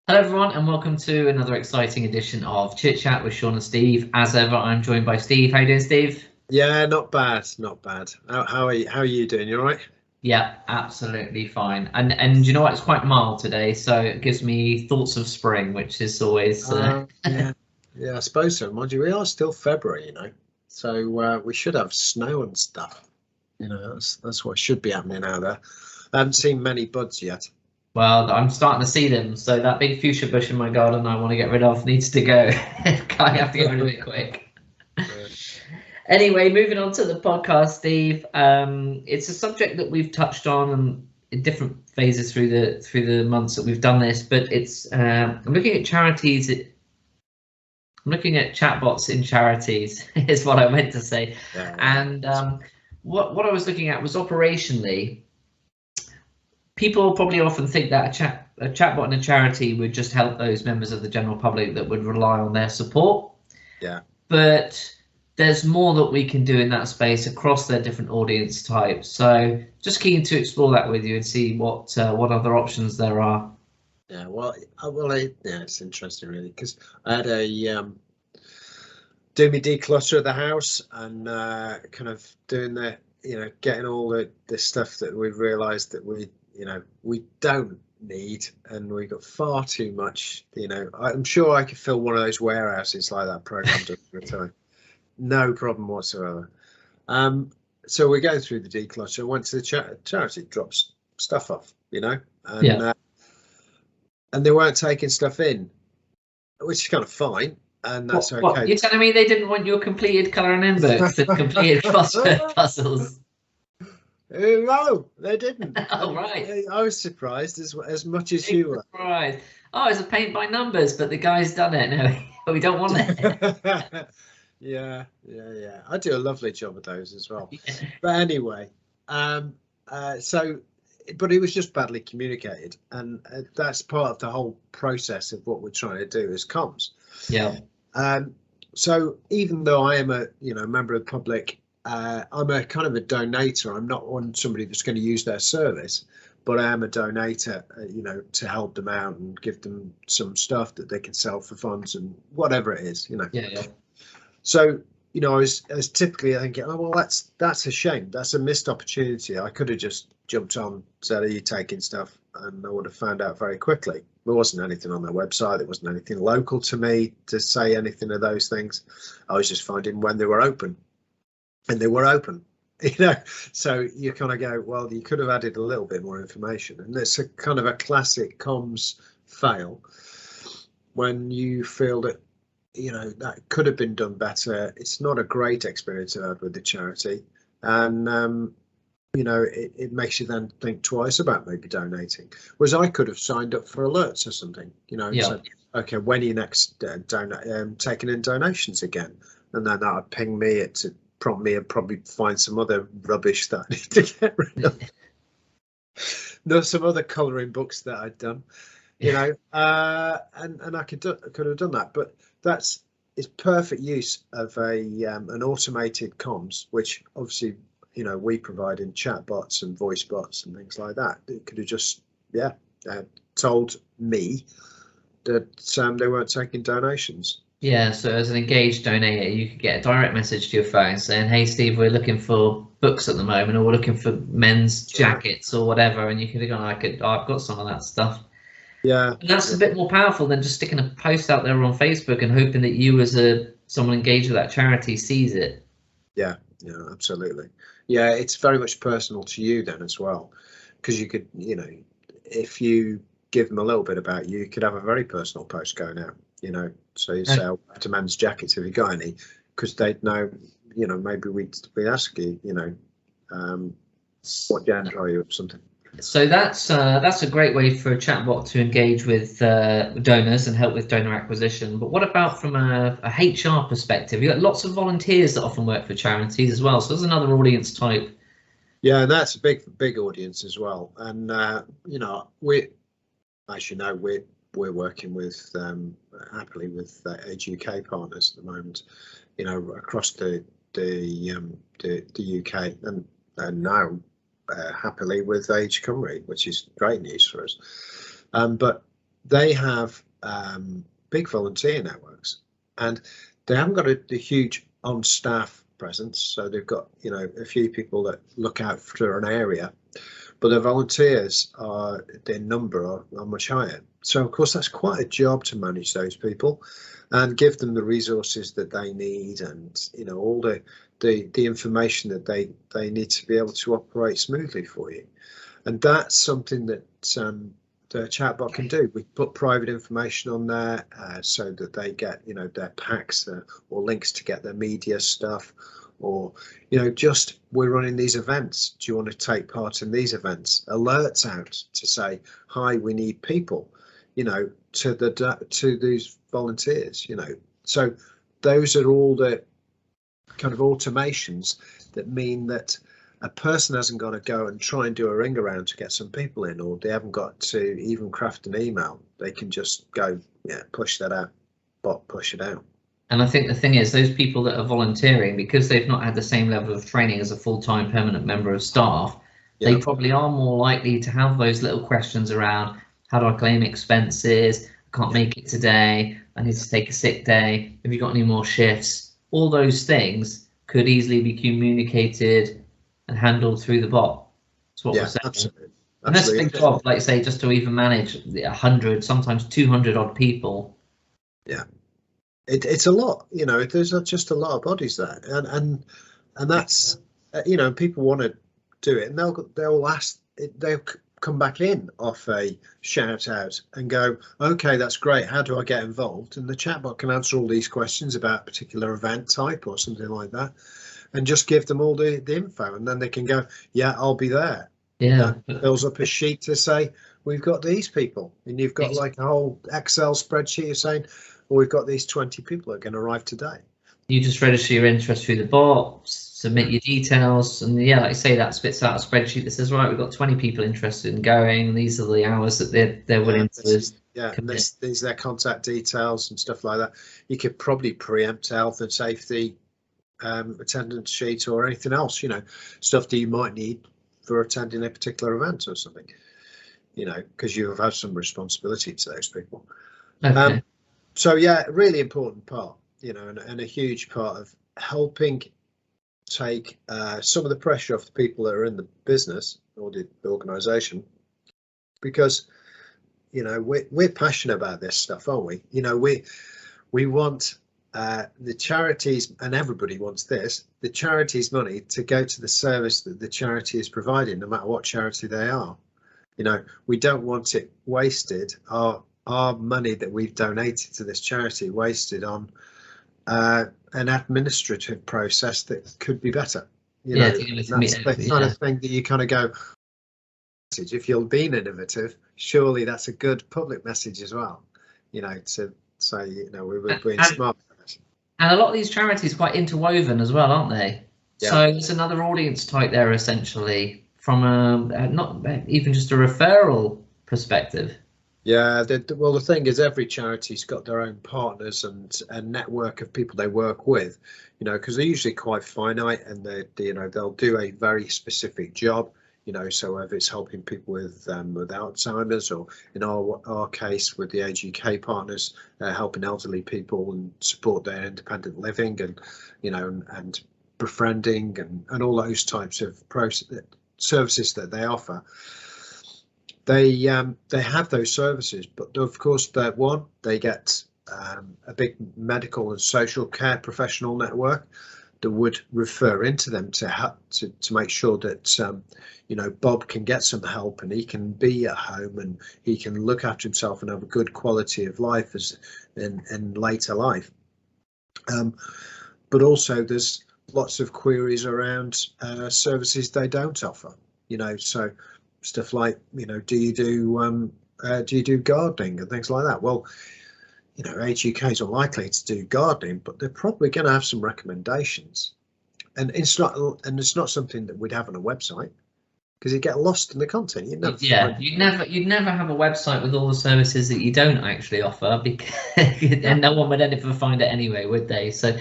Hello everyone and welcome to another exciting edition of Chit Chat with Sean and Steve. As ever, I'm joined by Steve. How you doing, Steve? Yeah, not bad, not bad. How are you doing? You all right? Yeah, absolutely fine. And you know what? It's quite mild today, so it gives me thoughts of spring, which is always Yeah, yeah, I suppose so. Mind you, we are still February, so we should have snow and stuff. That's what should be happening out there. I haven't seen many buds yet. well, I'm starting to see them. So that big fuchsia bush in my garden I want to get rid of needs to go. I have to get rid of it quick. Anyway, moving on to the podcast, Steve. It's a subject that we've touched on in different phases through the months that we've done this, but it's I'm looking at charities. I'm looking at chatbots in charities is what I meant to say. Yeah. And what I was looking at was operationally. People probably often think that a chatbot in a charity would just help those members of the general public that would rely on their support. Yeah. But there's more that we can do in that space across their different audience types. So just keen to explore that with you and see what other options there are. Yeah, it's interesting really, because I had a do me declutter of the house and kind of doing the getting all the stuff that we've realised that we don't need, and we got far too much. I'm sure I could fill one of those warehouses like that program does at a time. No problem whatsoever. So we go through the declutter, went to the charity, drops stuff off, and they weren't taking stuff in, which is kind of fine, and that's okay. What, you're telling me they didn't want your completed colouring in books, the completed crossword puzzles? No, they didn't. Oh, right. I was surprised as much as you were. Right. Oh, it's a paint by numbers, but the guy's done it. No, we don't want it. Yeah. I do a lovely job of those as well. Yeah. But anyway, but it was just badly communicated, and that's part of the whole process of what we're trying to do as comms. Yeah. So even though I am a member of the public, I'm a kind of a donator. I'm not somebody that's going to use their service, but I am a donator, to help them out and give them some stuff that they can sell for funds and whatever it is, Yeah. So, I was typically thinking, oh, well, that's a shame. That's a missed opportunity. I could have just jumped on, said, are you taking stuff? And I would have found out very quickly. There wasn't anything on their website. There wasn't anything local to me to say anything of those things. I was just finding when they were open. And they were open, so you kind of go, well, you could have added a little bit more information. And it's a kind of a classic comms fail when you feel that that could have been done better. It's not a great experience I've had with the charity, and it makes you then think twice about maybe donating. Whereas I could have signed up for alerts or something, Yeah. So, okay, when are you next taking in donations again? And then that would ping me to prompt me and probably find some other rubbish that I need to get rid of. No, some other colouring books that I'd done, and I could have done that, but it's perfect use of an automated comms, which obviously we provide in chatbots and voice bots and things like that. It could have just told me that they weren't taking donations. Yeah, so as an engaged donator, you could get a direct message to your phone saying, hey, Steve, we're looking for books at the moment, or we're looking for men's jackets or whatever. And you could have gone, I've got some of that stuff. Yeah. And that's a bit more powerful than just sticking a post out there on Facebook and hoping that you as someone engaged with that charity sees it. Yeah, absolutely. Yeah, it's very much personal to you then as well. Because you could, if you give them a little bit about you, you could have a very personal post going out. So you say, to men's jackets, have you got any? Because they'd know, maybe we'd ask you, what gender are you or something. So that's a great way for a chatbot to engage with donors and help with donor acquisition. But what about from a HR perspective? You've got lots of volunteers that often work for charities as well. So there's another audience type. Yeah, and that's a big audience as well. And we're working with happily with Age UK partners at the moment, across the UK, and now happily with Age Cymru, which is great news for us. But they have big volunteer networks, and they haven't got a huge on-staff presence, so they've got, you know, a few people that look out for an area, but their volunteers are, their number are much higher. So of course that's quite a job to manage those people and give them the resources that they need, and, you know, all the information that they need to be able to operate smoothly for you. And that's something that the chatbot can do. We put private information on there so that they get, you know, their packs or links to get their media stuff, or, you know, just, we're running these events, do you want to take part in these events? Alerts out to say, hi, we need people, you know, to these volunteers, you know. So those are all the kind of automations that mean that a person hasn't got to go and try and do a ring around to get some people in, or they haven't got to even craft an email. They can just go, yeah, push that out, bot push it out. And I think the thing is, those people that are volunteering, because they've not had the same level of training as a full-time permanent member of staff, yeah, they probably are more likely to have those little questions around, how do I claim expenses? I can't make it today. I need to take a sick day. Have you got any more shifts? All those things could easily be communicated and handled through the bot. That's what we're saying. Absolutely. And that's a big job, like say, just to even manage 100, sometimes 200 odd people. Yeah, it's a lot, you know. There's not just a lot of bodies there, and that's, you know, people want to do it, and they'll ask, they'll come back in off a shout out and go, okay, that's great, how do I get involved? And the chatbot can answer all these questions about a particular event type or something like that, and just give them all the info, and then they can go, yeah, I'll be there. Yeah, fills up a sheet to say, we've got these people, and you've got like a whole Excel spreadsheet of saying, well, we've got these 20 people that are going to arrive today. You just register your interest through the bot, submit your details, and yeah, like I say, that spits out a spreadsheet that says, right, we've got 20 people interested in going, and these are the hours that they're willing to commit. These are their contact details and stuff like that. You could probably preempt health and safety attendance sheet or anything else, you know, stuff that you might need for attending a particular event or something, you know, because you have had some responsibility to those people. Okay. So yeah, really important part, you know, and a huge part of helping take some of the pressure off the people that are in the business or the organisation, because, you know, we're passionate about this stuff, aren't we? You know, we want the charities, and everybody wants this, the charity's money to go to the service that the charity is providing, no matter what charity they are. You know, we don't want it wasted, our money that we've donated to this charity wasted on an administrative process that could be better. You know, that's the kind of thing that you kind of go, if you're being innovative, surely that's a good public message as well, you know, to say, you know, we're being smart. And a lot of these charities are quite interwoven as well, aren't they? Yeah. So it's another audience type there, essentially, from a not even just a referral perspective. Yeah, well, the thing is, every charity's got their own partners and a network of people they work with, you know, because they're usually quite finite, and you know, they'll do a very specific job, you know. So whether it's helping people with Alzheimer's, or in our case with the Age UK partners, helping elderly people and support their independent living, and, you know, and befriending and all those types of services that they offer. They have those services, but of course, they get a big medical and social care professional network that would refer into them to make sure that you know, Bob can get some help, and he can be at home, and he can look after himself and have a good quality of life in later life. But also, there's lots of queries around services they don't offer, you know, so stuff like, you know, do you do gardening and things like that? Well, you know, Age UK is unlikely to do gardening, but they're probably going to have some recommendations, and it's not something that we'd have on a website, because you get lost in the content. You'd never have a website with all the services that you don't actually offer, because and no one would ever find it anyway, would they? So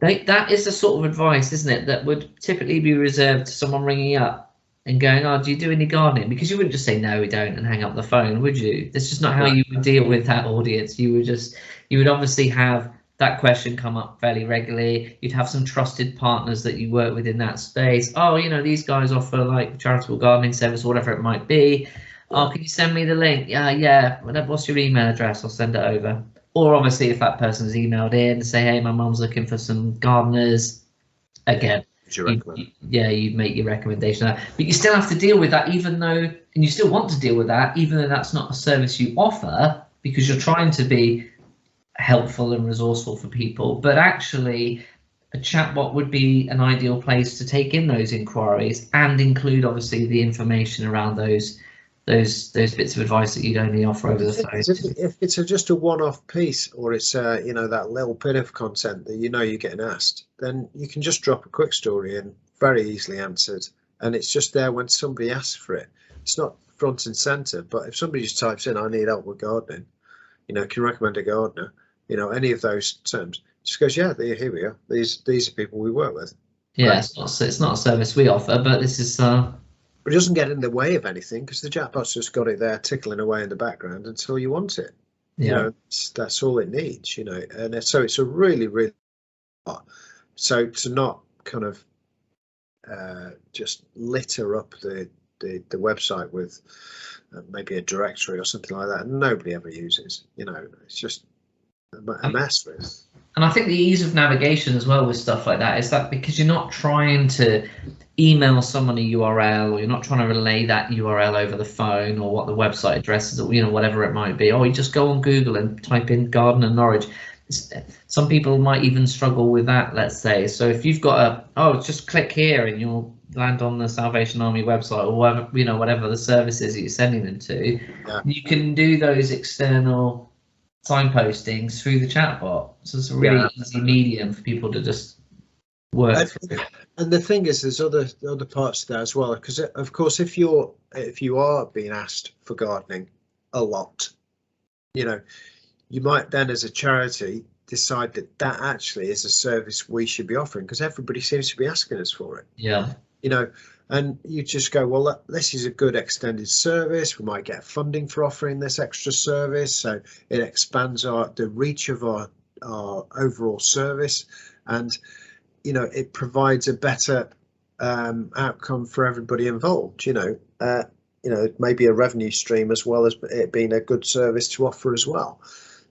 that is the sort of advice, isn't it, that would typically be reserved to someone ringing up and going, oh, do you do any gardening? Because you wouldn't just say no, we don't, and hang up the phone, would you? That's just not how you would deal with that audience. You would obviously have that question come up fairly regularly. You'd have some trusted partners that you work with in that space. Oh, these guys offer like charitable gardening service or whatever it might be. Oh, can you send me the link? Yeah. What's your email address? I'll send it over. Or obviously, if that person's emailed in, say, hey, my mum's looking for some gardeners. Again, you'd make your recommendation. But you still have to deal with that, even though, and you still want to deal with that, even though that's not a service you offer, because you're trying to be helpful and resourceful for people. But actually, a chatbot would be an ideal place to take in those inquiries and include, obviously, the information around those bits of advice that you'd only offer over the phone. If it's just a one-off piece, or it's that little bit of content that you're getting asked, then you can just drop a quick story in, very easily answered, and it's just there when somebody asks for it. It's not front and center, but if somebody just types in, I need help with gardening, can you recommend a gardener, any of those terms, just goes, yeah, here we go, these are people we work with. Yeah, it's not a service we offer, but this is but it doesn't get in the way of anything, because the chatbot's just got it there tickling away in the background until you want it. That's all it needs, and so it's a really, really so to not kind of just litter up the website with maybe a directory or something like that nobody ever uses. It's just a mess with. And I think the ease of navigation as well with stuff like that is that because you're not trying to email someone a URL, or you're not trying to relay that URL over the phone, or what the website address is, or whatever it might be. Or you just go on Google and type in Gardener Norwich. Some people might even struggle with that, let's say. So if you've got just click here and you'll land on the Salvation Army website, or whatever the services that you're sending them to, you can do those external signpostings through the chatbot. So it's a really easy medium for people to just work through. And the thing is, there's other parts there as well, because of course, if you are being asked for gardening a lot, you might then, as a charity, decide that actually is a service we should be offering, because everybody seems to be asking us for it. And you just go, well, this is a good extended service. We might get funding for offering this extra service, so it expands the reach of our overall service, and it provides a better outcome for everybody involved. Maybe a revenue stream, as well as it being a good service to offer as well.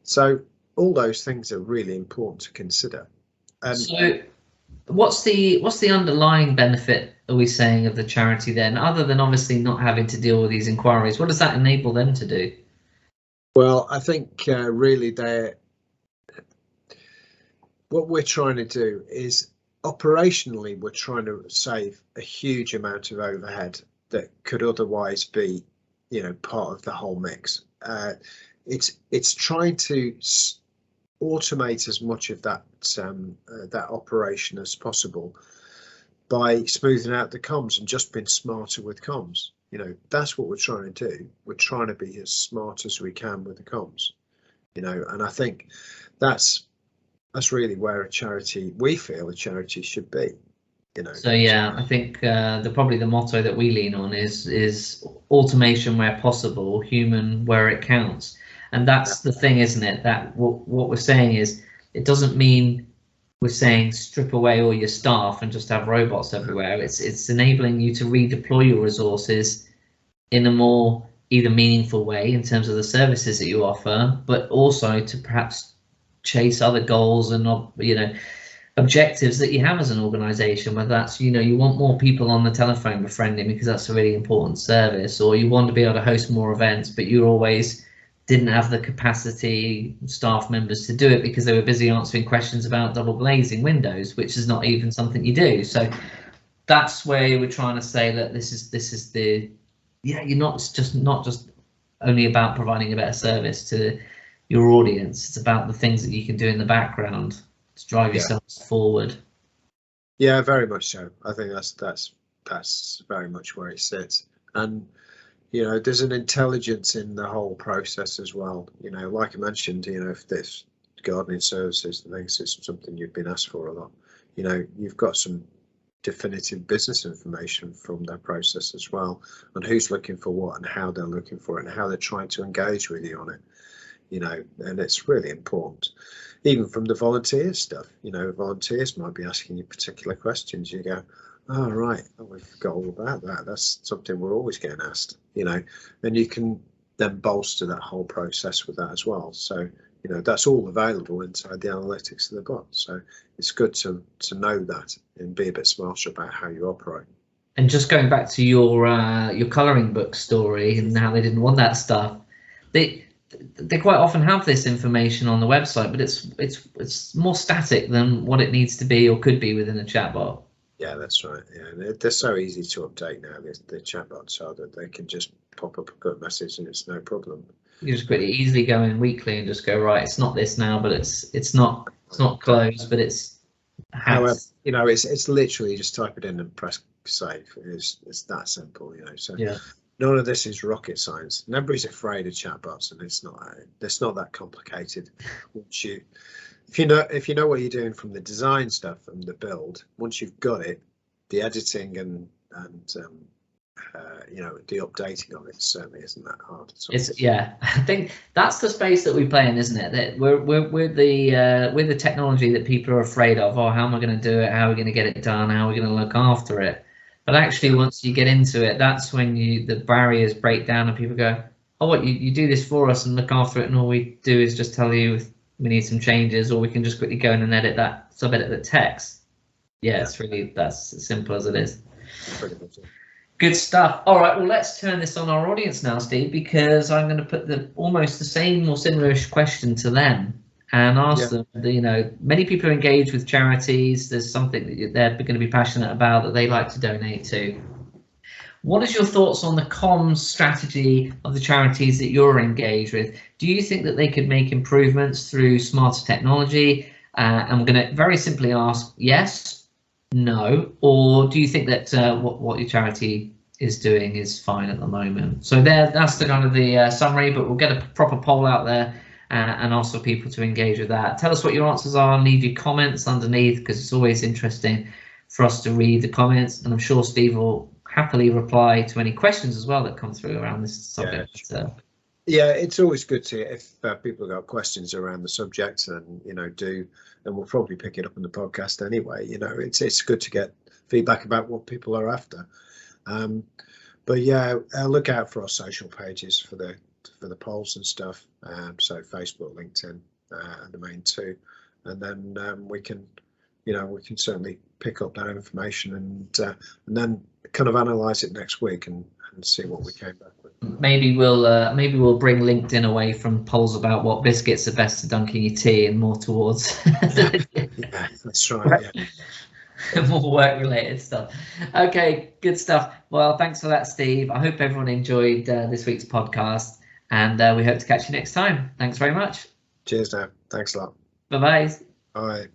So all those things are really important to consider. So what's the underlying benefit, are we saying, of the charity then, other than obviously not having to deal with these inquiries? What does that enable them to do? Well, I think really what we're trying to do is, operationally, we're trying to save a huge amount of overhead that could otherwise be part of the whole mix. It's trying to automate as much of that operation as possible by smoothing out the comms and just being smarter with comms. That's what we're trying to do. We're trying to be as smart as we can with the comms, and I think that's really where we feel a charity should be. So I think probably the motto that we lean on is automation where possible, human where it counts. And that's the thing, isn't it? That what we're saying is, it doesn't mean we're saying strip away all your staff and just have robots everywhere. It's enabling you to redeploy your resources in a more either meaningful way in terms of the services that you offer, but also to perhaps chase other goals and objectives that you have as an organization, whether that's you want more people on the telephone befriending because that's a really important service, or you want to be able to host more events, but you always didn't have the capacity, staff members, to do it because they were busy answering questions about double glazing windows, which is not even something you do. So that's where we're trying to say that this is the you're not just only about providing a better service to your audience. It's about the things that you can do in the background to drive yourselves forward. Yeah, very much so. I think that's very much where it sits. And there's an intelligence in the whole process as well. Like I mentioned, if this gardening services and things is something you've been asked for a lot, you've got some definitive business information from their process as well, and who's looking for what and how they're looking for it and how they're trying to engage with you on it, you know. And it's really important, even from the volunteer stuff. You know, volunteers might be asking you particular questions. You go, oh right, oh, we forgot all about that. That's something we're always getting asked, you know. And you can then bolster that whole process with that as well. So, you know, that's all available inside the analytics of the bot. So it's good to know that and be a bit smarter about how you operate. And just going back to your colouring book story and how they didn't want that stuff, they quite often have this information on the website, but it's more static than what it needs to be or could be within a chatbot. Yeah, that's right. Yeah, they're so easy to update now. The chatbots are that they can just pop up a good message and it's no problem. You just pretty easily go in weekly and just go, right, it's not this now, but it's not closed, but it's. However, you know, it's literally just type it in and press save. It's that simple, you know. So yeah. None of this is rocket science. Nobody's afraid of chatbots, and it's not that complicated. Once if you know what you're doing from the design stuff and the build, once you've got it, the editing and you know, the updating of it certainly isn't that hard. Yeah, I think that's the space that we play in, isn't it? That we're the technology that people are afraid of. Oh, how am I going to do it? How are we going to get it done? How are we going to look after it? But actually, once you get into it, that's when the barriers break down and people go, oh, what, you do this for us and look after it, and all we do is just tell you we need some changes, or we can just quickly go in and edit the text. Yeah, it's really, that's as simple as it is. Pretty much it. Good stuff. All right, well, let's turn this on our audience now, Steve, because I'm going to put almost the same or similar-ish question to them and ask them, you know, many people engage with charities. There's something that they're going to be passionate about that they like to donate to. What is your thoughts on the comms strategy of the charities that you're engaged with? Do you think that they could make improvements through smarter technology? I'm going to very simply ask yes, no, or do you think that what your charity is doing is fine at the moment? So that's the kind of the summary, but we'll get a proper poll out there and ask for people to engage with that. Tell us what your answers are, leave your comments underneath, because it's always interesting for us to read the comments, and I'm sure Steve will happily reply to any questions as well that come through around this subject. Yeah, it's always good to, if people have got questions around the subject, and you know, and we'll probably pick it up in the podcast anyway. You know, it's good to get feedback about what people are after. But yeah, look out for our social pages for the polls and stuff. So Facebook, LinkedIn are the main two, and then we can certainly pick up that information and then kind of analyze it next week and see what we came back with. Maybe we'll bring LinkedIn away from polls about what biscuits are best to dunk in your tea and more towards yeah, that's right. Yeah. more work related stuff. Okay, good stuff. Well, thanks for that, Steve. I hope everyone enjoyed this week's podcast, and we hope to catch you next time. Thanks very much. Cheers now. Thanks a lot. Bye-bye. Bye.